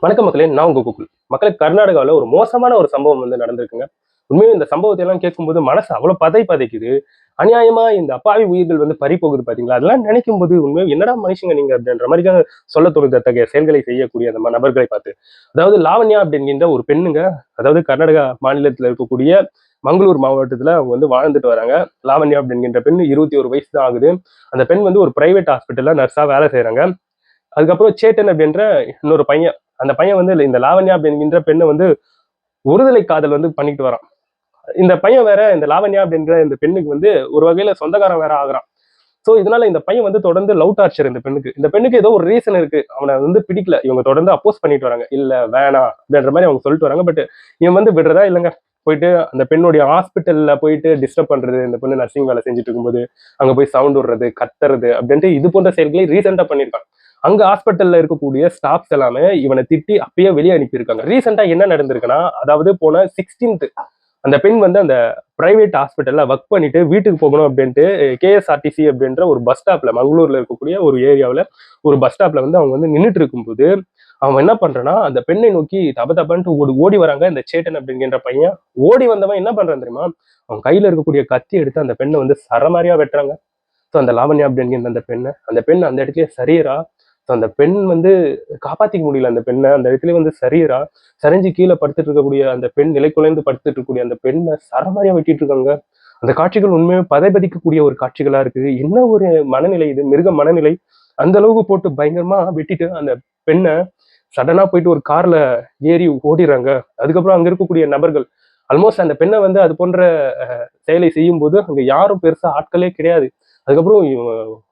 வணக்கம் மக்களே, நான் உங்க கூகுள். மக்களே, கர்நாடகாவில் ஒரு மோசமான ஒரு சம்பவம் வந்து நடந்திருக்குங்க. உண்மையும் இந்த சம்பவத்தை எல்லாம் கேட்கும்போது மனசு அவ்வளவு பதைக்குது. அநியாயமா இந்த அப்பாவி உயிர்கள் வந்து பறி போகுது பாத்தீங்களா? அதெல்லாம் நினைக்கும் போது உண்மையும் என்னடா மனுஷங்க நீங்க அப்படின்ற மாதிரி தான் சொல்ல தோணுது அத்தகைய செயல்களை செய்யக்கூடிய அந்த நபர்களை பார்த்து. அதாவது லாவண்யா அப்படிங்கிற ஒரு பெண்ணுங்க. அதாவது கர்நாடகா மாநிலத்தில் இருக்கக்கூடிய மங்களூர் மாவட்டத்துல அவங்க வந்து வாழ்ந்துட்டு வராங்க. லாவண்யா அப்படிங்கிற பெண் 21 வயசு தான் ஆகுது. அந்த பெண் வந்து ஒரு பிரைவேட் ஹாஸ்பிட்டல்ல நர்ஸா வேலை செய்யறாங்க. அதுக்கப்புறம் சேட்டன் அப்படின்ற இன்னொரு பையன். அந்த பையன் வந்து இந்த லாவண்யா அப்படிங்கிற பெண்ணை வந்து ஒருதலை காதல் வந்து பண்ணிட்டு வரான். இந்த பையன் வேற இந்த லாவண்யா அப்படின்ற இந்த பெண்ணுக்கு வந்து ஒரு வகையில சொந்தக்காரன் வேற ஆகுறான். சோ இதனால இந்த பையன் வந்து தொடர்ந்து லவ் டார்ச்சர் இந்த பெண்ணுக்கு ஏதோ ஒரு ரீசன் இருக்கு. அவனை வந்து பிடிக்கல. இவங்க தொடர்ந்து அப்போஸ் பண்ணிட்டு வராங்க. இல்ல வேணாம் அப்படின்ற மாதிரி அவங்க சொல்லிட்டு வராங்க. பட் இவன் வந்து விடுறதா இல்லைங்க. போயிட்டு அந்த பெண்ணுடைய ஹாஸ்பிட்டல்ல போயிட்டு டிஸ்டர்ப் பண்றது, இந்த பொண்ணு நர்சிங் வேலை செஞ்சுட்டு இருக்கும்போது அங்க போய் சவுண்ட் விடுறது, கத்துறது அப்படின்ட்டு இது போன்ற செயல்களை ரீசெண்டா பண்ணியிருக்கான். அங்க ஹாஸ்பிட்டல்ல இருக்கக்கூடிய ஸ்டாஃப்ஸ் எல்லாமே இவனை திட்டி அப்பயே வெளியே அனுப்பியிருக்காங்க. ரீசெண்டா என்ன நடந்திருக்குன்னா, அதாவது போன 16th அந்த பெண் வந்து அந்த பிரைவேட் ஹாஸ்பிட்டல்ல ஒர்க் பண்ணிட்டு வீட்டுக்கு போகணும் அப்படின்ட்டு கேஎஸ்ஆர்டிசி அப்படின்ற ஒரு பஸ் ஸ்டாப்ல மங்களூர்ல இருக்கக்கூடிய ஒரு ஏரியாவில் ஒரு பஸ் ஸ்டாப்ல வந்து அவங்க வந்து நின்றுட்டு இருக்கும்போது அவன் என்ன பண்றான்னா அந்த பெண்ணை நோக்கி தப தபன்ட்டு ஓடி வராங்க இந்த சேட்டன் அப்படிங்கிற பையன். ஓடி வந்தவன் என்ன பண்றான் தெரியுமா? அவன் கையில இருக்கக்கூடிய கத்தி எடுத்து அந்த பெண்ணை வந்து சரமாரியா வெட்டுறாங்க. ஸோ அந்த லாவண்யா அப்படிங்கிற அந்த பெண் அந்த இடத்துல சரியரா. ஸோ அந்த பெண் வந்து காப்பாத்திக்க முடியல. அந்த பெண்ணை அந்த இடத்துல வந்து சரியரா. சரிஞ்சு கீழே படுத்துட்டு இருக்கக்கூடிய அந்த பெண், நிலை குலைந்து படுத்துட்டு இருக்கக்கூடிய அந்த பெண்ணை சரமாரியா வெட்டிட்டு இருக்காங்க. அந்த காட்சிகள் உண்மையாக பதைபதிக்கக்கூடிய ஒரு காட்சிகளா இருக்கு. என்ன ஒரு மனநிலை இது, மிருக மனநிலை. அந்த அளவுக்கு போட்டு பயங்கரமா வெட்டிட்டு அந்த பெண்ணை சடனா போயிட்டு ஒரு கார்ல ஏறி ஓடிடுறாங்க. அதுக்கப்புறம் அங்க இருக்கக்கூடிய நபர்கள் ஆல்மோஸ்ட் அந்த பெண்ணை வந்து அது போன்ற செயலை செய்யும் போது அங்க யாரும் பெருசா ஆட்களே கிடையாது. அதுக்கப்புறம்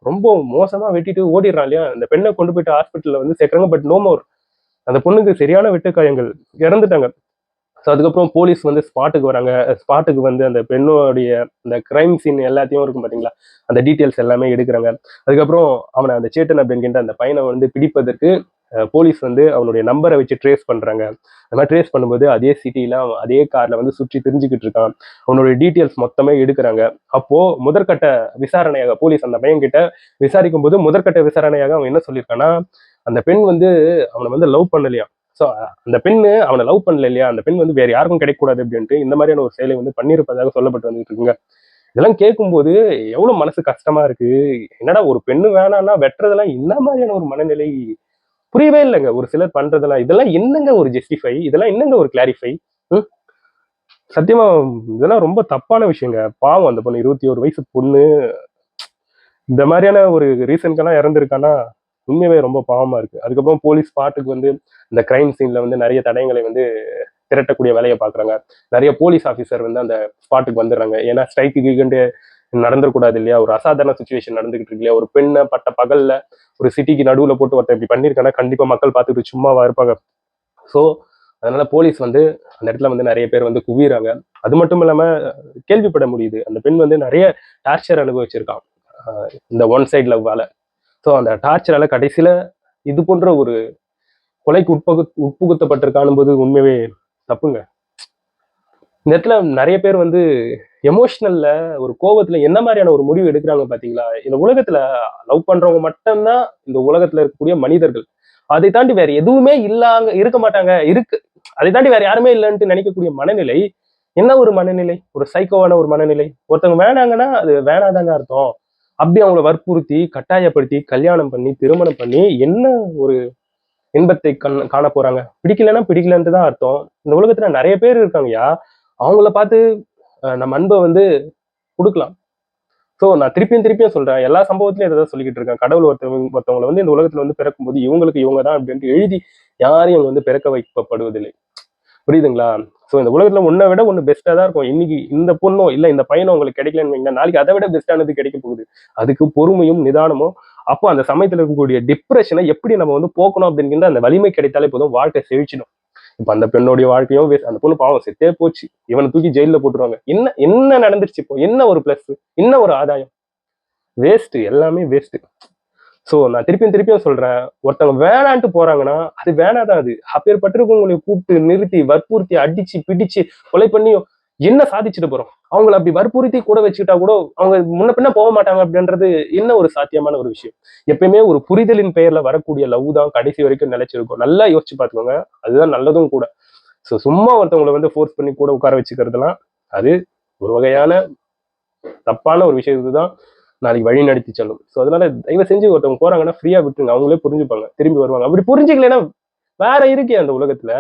ரொம்ப மோசமா வெட்டிட்டு ஓடிடுறான் இல்லையா? அந்த பெண்ணை கொண்டு போயிட்டு ஹாஸ்பிட்டல்ல வந்து சேர்க்கறாங்க. But no more. அந்த பொண்ணுக்கு சரியான வெட்டு காயங்கள், இறந்துட்டாங்க. ஸோ அதுக்கப்புறம் போலீஸ் வந்து ஸ்பாட்டுக்கு வராங்க. ஸ்பாட்டுக்கு வந்து அந்த பெண்ணோடைய அந்த கிரைம் சீன் எல்லாத்தையும் இருக்கும் பார்த்தீங்களா? அந்த டீட்டெயில்ஸ் எல்லாமே எடுக்கிறாங்க. அதுக்கப்புறம் அவனை அந்த சேட்டன் அப்படிங்கிற அந்த பையனை வந்து பிடிப்பதற்கு போலீஸ் வந்து அவனுடைய நம்பரை வச்சு ட்ரேஸ் பண்றாங்க. அந்த மாதிரி ட்ரேஸ் பண்ணும்போது அதே சிட்டியில அதே கார்ல வந்து சுற்றி தெரிஞ்சுக்கிட்டு இருக்கான். அவனுடைய டீட்டெயில்ஸ் மொத்தமே எடுக்கிறாங்க. அப்போ முதற்கட்ட விசாரணையாக போலீஸ் அந்த பையன் கிட்ட விசாரிக்கும் போது முதற்கட்ட விசாரணையாக அவன் என்ன சொல்லியிருக்கான்னா, அந்த பெண் வந்து அவனை வந்து லவ் பண்ணலையா. ஸோ அந்த பெண்ணு அவனை லவ் பண்ணல இல்லையா, அந்த பெண் வந்து வேற யாருக்கும் கிடைக்கக்கூடாது அப்படின்ட்டு இந்த மாதிரியான ஒரு செயலை வந்து பண்ணியிருப்பதாக சொல்லப்பட்டு வந்துட்டு இருக்குங்க. இதெல்லாம் கேட்கும்போது எவ்வளவு மனசு கஷ்டமா இருக்கு. என்னடா ஒரு பெண்ணு வேணாம்னா வெட்டுறதெல்லாம் என்ன மாதிரியான ஒரு மனநிலை? புரியவே இல்லைங்க ஒரு சிலர் பண்றதெல்லாம். இதெல்லாம் என்னங்க ஒரு ஜஸ்டிஃபை? இதெல்லாம் என்னங்க ஒரு கிளாரிஃபை? சத்தியமா இதெல்லாம் ரொம்ப தப்பான விஷயங்க. பாவம் அந்த பொண்ணு, 21 வயசு பொண்ணு இந்த மாதிரியான ஒரு ரீசன்க்கெல்லாம் இறந்துருக்கான்னா உண்மையாவே ரொம்ப பாவமா இருக்கு. அதுக்கப்புறம் போலீஸ் ஸ்பாட்டுக்கு வந்து இந்த கிரைம் சீன்ல வந்து நிறைய தடயங்களை வந்து திரட்டக்கூடிய வேலையை பாக்குறாங்க. நிறைய போலீஸ் ஆஃபீஸர் வந்து அந்த ஸ்பாட்டுக்கு வந்துடுறாங்க. ஏன்னா ஸ்ட்ரைக்கு நடந்துடக்கூடாது இல்லையா? ஒரு அசாதாரண சுச்சுவேஷன் நடந்துகிட்டு இருக்கு இல்லையா? ஒரு பெண்ணை பட்ட பகல்ல ஒரு சிட்டிக்கு நடுவுல போட்டு ஒருத்தன் இப்படி பண்ணியிருக்கானா கண்டிப்பா மக்கள் பார்த்துட்டு சும்மாவா இருப்பாங்க? ஸோ அதனால போலீஸ் வந்து அந்த இடத்துல வந்து நிறைய பேர் வந்து குவிறாங்க. அது மட்டும் இல்லாம கேள்விப்பட முடியுது அந்த பெண் வந்து நிறைய டார்ச்சர் அனுபவிச்சிருக்கான் இந்த ஒன் சைட் லவ்வால. ஸோ அந்த டார்ச்சரால கடைசியில இது போன்ற ஒரு கொலைக்கு உட்புகுத்தப்பட்டிருக்கானும் போது உண்மையாவே தப்புங்க. இந்த இடத்துல நிறைய பேர் வந்து எமோஷனல்ல ஒரு கோபத்துல என்ன மாதிரியான ஒரு முடிவு எடுக்கிறாங்க பாத்தீங்களா? இந்த உலகத்துல லவ் பண்றவங்க மட்டும்தான் இந்த உலகத்துல இருக்கக்கூடிய மனிதர்கள். அதை தாண்டி வேற எதுவுமே இருக்க மாட்டாங்க. இருக்கு. அதை தாண்டி வேற யாருமே இல்லைன்ட்டு நினைக்கக்கூடிய மனநிலை என்ன ஒரு மனநிலை? ஒரு சைக்கோவான ஒரு மனநிலை. ஒருத்தவங்க வேணாங்கன்னா அது வேணாதாங்க அர்த்தம். அப்படி அவங்கள வற்புறுத்தி கட்டாயப்படுத்தி கல்யாணம் பண்ணி திருமணம் பண்ணி என்ன ஒரு இன்பத்தை காண போறாங்க? பிடிக்கலன்னா பிடிக்கலன்ட்டு தான் அர்த்தம். இந்த உலகத்துல நிறைய பேர் இருக்காங்கய்யா. அவங்கள பார்த்து நம்ம அன்பை வந்து கொடுக்கலாம். ஸோ நான் திருப்பியும் சொல்றேன். எல்லா சம்பவத்திலையும் இதை தான் சொல்லிக்கிட்டு இருக்கேன். கடவுள் ஒருத்தவங்களை வந்து இந்த உலகத்துல வந்து பிறக்கும்போது இவங்களுக்கு இவங்க தான் அப்படின்ட்டு எழுதி யாரையும் வந்து பிறக்க வைக்கப்படுவதில்லை. புரியுதுங்களா? ஸோ இந்த உலகத்துல உன்னை விட ஒண்ணு பெஸ்டா தான் இருக்கும். இன்னைக்கு இந்த பொண்ணோ இல்ல இந்த பையனோ உங்களுக்கு கிடைக்கலன்னு வைங்க, நாளைக்கு அதை விட பெஸ்டானது கிடைக்க போகுது. அதுக்கு பொறுமையும் நிதானமும், அப்போ அந்த சமயத்துல இருக்கக்கூடிய டிப்ரெஷனை எப்படி நம்ம வந்து போக்கணும் அப்படிங்கிற அந்த வலிமை கிடைத்தாலே போதும், வாழ்க்கை செழிச்சிடும். இப்ப அந்த பெண்ணுடைய வாழ்க்கையும் அந்த பொண்ணு பாவம் செத்தே போச்சு. இவனை தூக்கி ஜெயில போட்டுருவாங்க. என்ன என்ன நடந்துருச்சு இப்போ? என்ன ஒரு பிளஸ்? என்ன ஒரு ஆதாயம்? வேஸ்ட், எல்லாமே வேஸ்ட். சோ நான் திருப்பியும் சொல்றேன். ஒருத்தவங்க வேணான்ட்டு போறாங்கன்னா அது வேணாதான். அது அப்பேற்பட்டிருக்கவங்களை கூப்பிட்டு நிறுத்தி வற்புறுத்தி அடிச்சு பிடிச்சு கொலை பண்ணி என்ன சாதிச்சுட்டு போறோம்? அவங்கள அப்படி வற்புறுத்தி கூட வச்சுக்கிட்டா கூட அவங்க முன்ன பின்ன போக மாட்டாங்க அப்படின்றது என்ன ஒரு சாத்தியமான ஒரு விஷயம். எப்பயுமே ஒரு புரிதலின் பெயர்ல வரக்கூடிய லவ் தான் கடைசி வரைக்கும் நிலைச்சிருக்கும். நல்லா யோசிச்சு பார்த்துக்கோங்க. அதுதான் நல்லதும் கூட. ஸோ சும்மா ஒருத்தவங்களை வந்து ஃபோர்ஸ் பண்ணி கூட உட்கார வச்சுக்கிறதுலாம் அது ஒரு வகையான தப்பான ஒரு விஷயத்துக்கு தான் நாளைக்கு வழி நடத்தி செல்லும். ஸோ அதனால தயவு செஞ்சு ஒருத்தவங்க போறாங்கன்னா ஃப்ரீயா விட்டுருங்க. அவங்களே புரிஞ்சுப்பாங்க. திரும்பி வருவாங்க. அப்படி புரிஞ்சுக்கலைன்னா வேற இருக்கே அந்த உலகத்துல.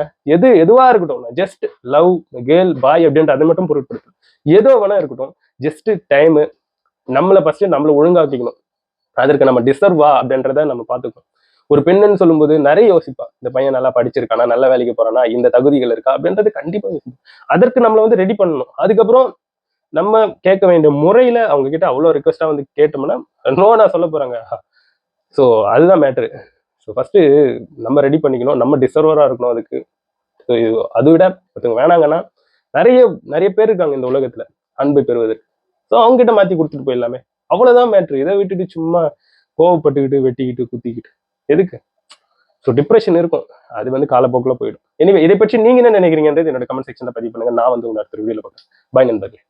எதுவா இருக்கட்டும். ஜஸ்ட் லவ், கேர்ள், பாய் அப்படின்ட்டு அதை மட்டும் பொருட்படுத்து. ஏதோ வேணா இருக்கட்டும். ஜஸ்ட் டைம் நம்மளை ஃபர்ஸ்ட் நம்மளை ஒழுங்காக்கிக்கணும். அதற்கு நம்ம டிசர்வா அப்படின்றத நம்ம பார்த்துக்கணும். ஒரு பெண்ணுன்னு சொல்லும்போது நிறைய யோசிப்பா. இந்த பையன் நல்லா படிச்சிருக்கானா, நல்ல வேலைக்கு போறானா, இந்த தகுதிகள் இருக்கா அப்படின்றது கண்டிப்பா யோசிப்பா. அதற்கு நம்மளை வந்து ரெடி பண்ணணும். அதுக்கப்புறம் நம்ம கேட்க வேண்டிய முறையில அவங்க கிட்ட அவ்வளவு ரிக்வெஸ்டா வந்து கேட்டோம்னா நோ நான் சொல்ல போறாங்க. ஸோ அதுதான் மேட்ரு. ஸோ ஃபர்ஸ்ட் நம்ம ரெடி பண்ணிக்கணும். நம்ம டிசர்வரா இருக்கணும் அதுக்கு. ஸோ அதை விட ஒருத்தவங்க வேணாங்கன்னா நிறைய நிறைய பேர் இருக்காங்க இந்த உலகத்துல அன்பை பெறுவதற்கு. ஸோ அவங்க கிட்ட மாத்தி கொடுத்துட்டு போயிடலாமே. அவ்வளவுதான் மேட்ரு. இதை விட்டுட்டு சும்மா கோவப்பட்டுக்கிட்டு வெட்டிக்கிட்டு குத்திக்கிட்டு எதுக்கு? ஸோ டிப்ரெஷன் இருக்கும். அது வந்து காலப்போக்கில் போயிடும். எனவே இதை பற்றி நீங்க என்ன நினைக்கிறீங்கன்றது என்னோட கமெண்ட் செக்ஷன்ல பதிவு பண்ணுங்க. நான் வந்து உங்க அடுத்த வீடியோல பார்க்குறேன். பாய் நண்பர்களே.